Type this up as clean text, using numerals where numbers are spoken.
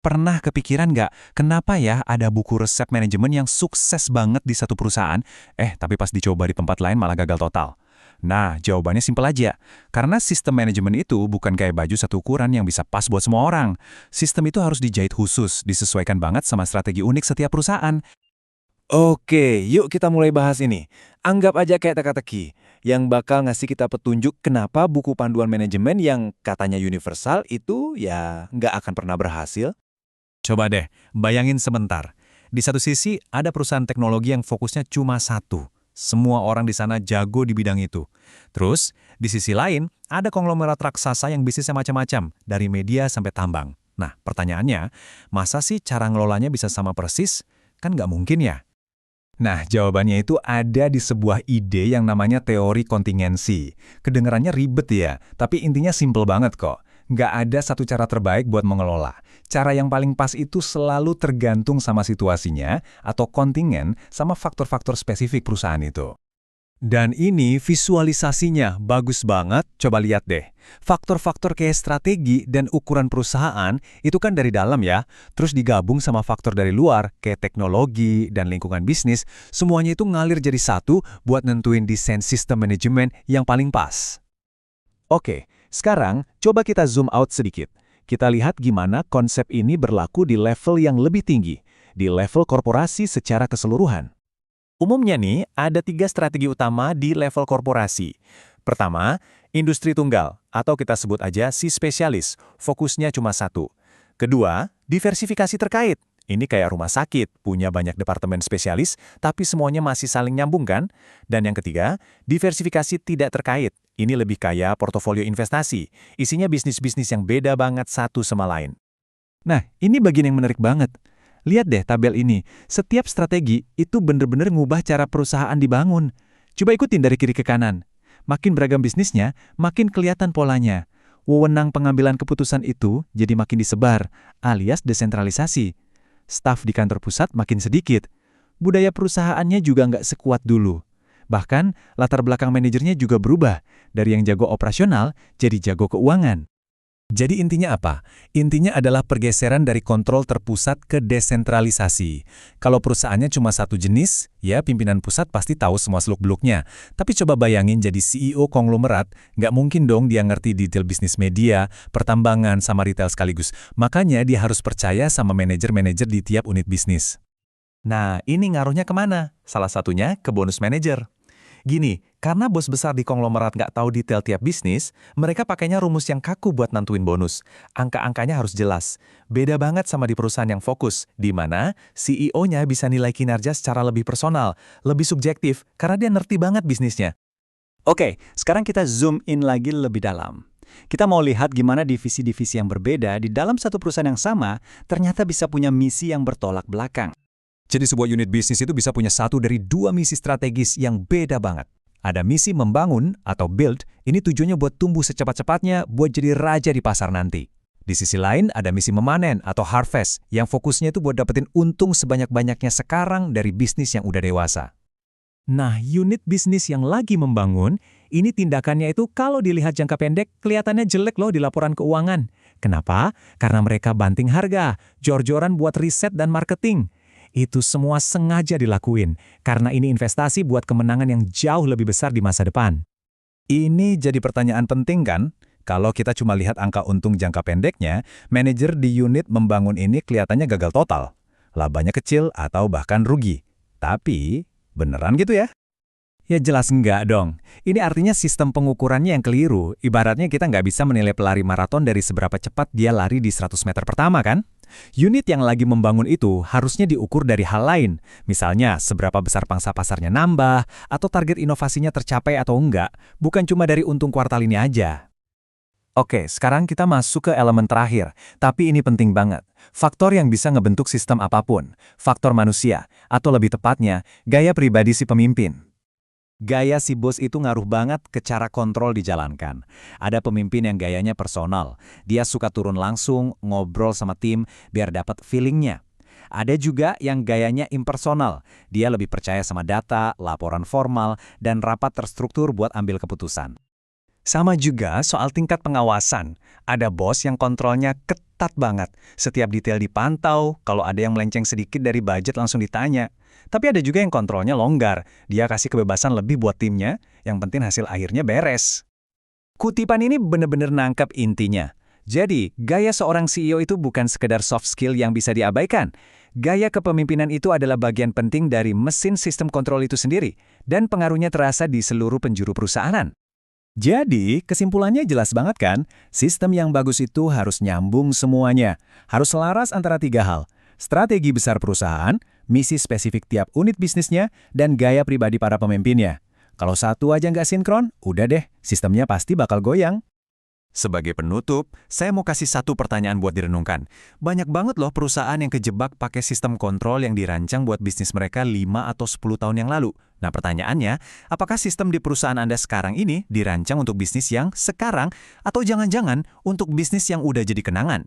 Pernah kepikiran nggak, kenapa ya ada buku resep manajemen yang sukses banget di satu perusahaan, tapi pas dicoba di tempat lain malah gagal total? Nah, jawabannya simpel aja. Karena sistem manajemen itu bukan kayak baju satu ukuran yang bisa pas buat semua orang. Sistem itu harus dijahit khusus, disesuaikan banget sama strategi unik setiap perusahaan. Oke, yuk kita mulai bahas ini. Anggap aja kayak teka-teki, yang bakal ngasih kita petunjuk kenapa buku panduan manajemen yang katanya universal itu ya nggak akan pernah berhasil. Coba deh, bayangin sebentar. Di satu sisi, ada perusahaan teknologi yang fokusnya cuma satu. Semua orang di sana jago di bidang itu. Terus, di sisi lain, ada konglomerat raksasa yang bisnisnya macam-macam, dari media sampai tambang. Nah, pertanyaannya, masa sih cara ngelolanya bisa sama persis? Kan nggak mungkin ya? Nah, jawabannya itu ada di sebuah ide yang namanya teori kontingensi. Kedengarannya ribet ya, tapi intinya simple banget kok. Nggak ada satu cara terbaik buat mengelola. Cara yang paling pas itu selalu tergantung sama situasinya atau kontingen sama faktor-faktor spesifik perusahaan itu. Dan ini visualisasinya bagus banget, coba lihat deh. Faktor-faktor kayak strategi dan ukuran perusahaan itu kan dari dalam ya, terus digabung sama faktor dari luar kayak teknologi dan lingkungan bisnis, semuanya itu ngalir jadi satu buat nentuin desain sistem manajemen yang paling pas. Oke, sekarang coba kita zoom out sedikit. Kita lihat gimana konsep ini berlaku di level yang lebih tinggi, di level korporasi secara keseluruhan. Umumnya nih, ada 3 strategi utama di level korporasi. Pertama, industri tunggal, atau kita sebut aja si spesialis, fokusnya cuma satu. Kedua, diversifikasi terkait. Ini kayak rumah sakit, punya banyak departemen spesialis, tapi semuanya masih saling nyambung kan? Dan yang ketiga, diversifikasi tidak terkait. Ini lebih kayak portofolio investasi, isinya bisnis-bisnis yang beda banget satu sama lain. Nah, ini bagian yang menarik banget. Lihat deh tabel ini, setiap strategi itu bener-bener ngubah cara perusahaan dibangun. Coba ikutin dari kiri ke kanan. Makin beragam bisnisnya, makin kelihatan polanya. Wewenang pengambilan keputusan itu jadi makin disebar, alias desentralisasi. Staf di kantor pusat makin sedikit. Budaya perusahaannya juga nggak sekuat dulu. Bahkan, latar belakang manajernya juga berubah, dari yang jago operasional jadi jago keuangan. Jadi intinya apa? Intinya adalah pergeseran dari kontrol terpusat ke desentralisasi. Kalau perusahaannya cuma satu jenis, ya pimpinan pusat pasti tahu semua seluk-beluknya. Tapi coba bayangin jadi CEO konglomerat, nggak mungkin dong dia ngerti detail bisnis media, pertambangan, sama retail sekaligus. Makanya dia harus percaya sama manajer-manajer di tiap unit bisnis. Nah, ini ngaruhnya kemana? Salah satunya ke bonus manajer. Gini, karena bos besar di konglomerat nggak tahu detail tiap bisnis, mereka pakainya rumus yang kaku buat nentuin bonus. Angka-angkanya harus jelas. Beda banget sama di perusahaan yang fokus, di mana CEO-nya bisa nilai kinerja secara lebih personal, lebih subjektif, karena dia ngerti banget bisnisnya. Oke, sekarang kita zoom in lagi lebih dalam. Kita mau lihat gimana divisi-divisi yang berbeda di dalam satu perusahaan yang sama ternyata bisa punya misi yang bertolak belakang. Jadi sebuah unit bisnis itu bisa punya satu dari dua misi strategis yang beda banget. Ada misi membangun atau build, ini tujuannya buat tumbuh secepat-cepatnya buat jadi raja di pasar nanti. Di sisi lain ada misi memanen atau harvest, yang fokusnya itu buat dapetin untung sebanyak-banyaknya sekarang dari bisnis yang udah dewasa. Nah, unit bisnis yang lagi membangun, ini tindakannya itu kalau dilihat jangka pendek kelihatannya jelek loh di laporan keuangan. Kenapa? Karena mereka banting harga, jor-joran buat riset dan marketing. Itu semua sengaja dilakuin, karena ini investasi buat kemenangan yang jauh lebih besar di masa depan. Ini jadi pertanyaan penting kan? Kalau kita cuma lihat angka untung jangka pendeknya, manajer di unit membangun ini kelihatannya gagal total. Labanya kecil atau bahkan rugi. Tapi, beneran gitu ya? Ya jelas enggak dong. Ini artinya sistem pengukurannya yang keliru. Ibaratnya kita nggak bisa menilai pelari maraton dari seberapa cepat dia lari di 100 meter pertama kan? Unit yang lagi membangun itu harusnya diukur dari hal lain. Misalnya, seberapa besar pangsa pasarnya nambah, atau target inovasinya tercapai atau enggak, bukan cuma dari untung kuartal ini aja. Oke, sekarang kita masuk ke elemen terakhir, tapi ini penting banget. Faktor yang bisa ngebentuk sistem apapun, faktor manusia, atau lebih tepatnya, gaya pribadi si pemimpin. Gaya si bos itu ngaruh banget ke cara kontrol dijalankan. Ada pemimpin yang gayanya personal. Dia suka turun langsung, ngobrol sama tim, biar dapat feelingnya. Ada juga yang gayanya impersonal. Dia lebih percaya sama data, laporan formal, dan rapat terstruktur buat ambil keputusan. Sama juga soal tingkat pengawasan. Ada bos yang kontrolnya ketat banget. Setiap detail dipantau, kalau ada yang melenceng sedikit dari budget langsung ditanya. Tapi ada juga yang kontrolnya longgar. Dia kasih kebebasan lebih buat timnya, yang penting hasil akhirnya beres. Kutipan ini benar-benar nangkap intinya. Jadi, gaya seorang CEO itu bukan sekedar soft skill yang bisa diabaikan. Gaya kepemimpinan itu adalah bagian penting dari mesin sistem kontrol itu sendiri, dan pengaruhnya terasa di seluruh penjuru perusahaan. Jadi, kesimpulannya jelas banget kan? Sistem yang bagus itu harus nyambung semuanya. Harus selaras antara 3 hal. Strategi besar perusahaan, misi spesifik tiap unit bisnisnya, dan gaya pribadi para pemimpinnya. Kalau satu aja nggak sinkron, udah deh, sistemnya pasti bakal goyang. Sebagai penutup, saya mau kasih satu pertanyaan buat direnungkan. Banyak banget loh perusahaan yang kejebak pakai sistem kontrol yang dirancang buat bisnis mereka 5 atau 10 tahun yang lalu. Nah pertanyaannya, apakah sistem di perusahaan Anda sekarang ini dirancang untuk bisnis yang sekarang atau jangan-jangan untuk bisnis yang udah jadi kenangan?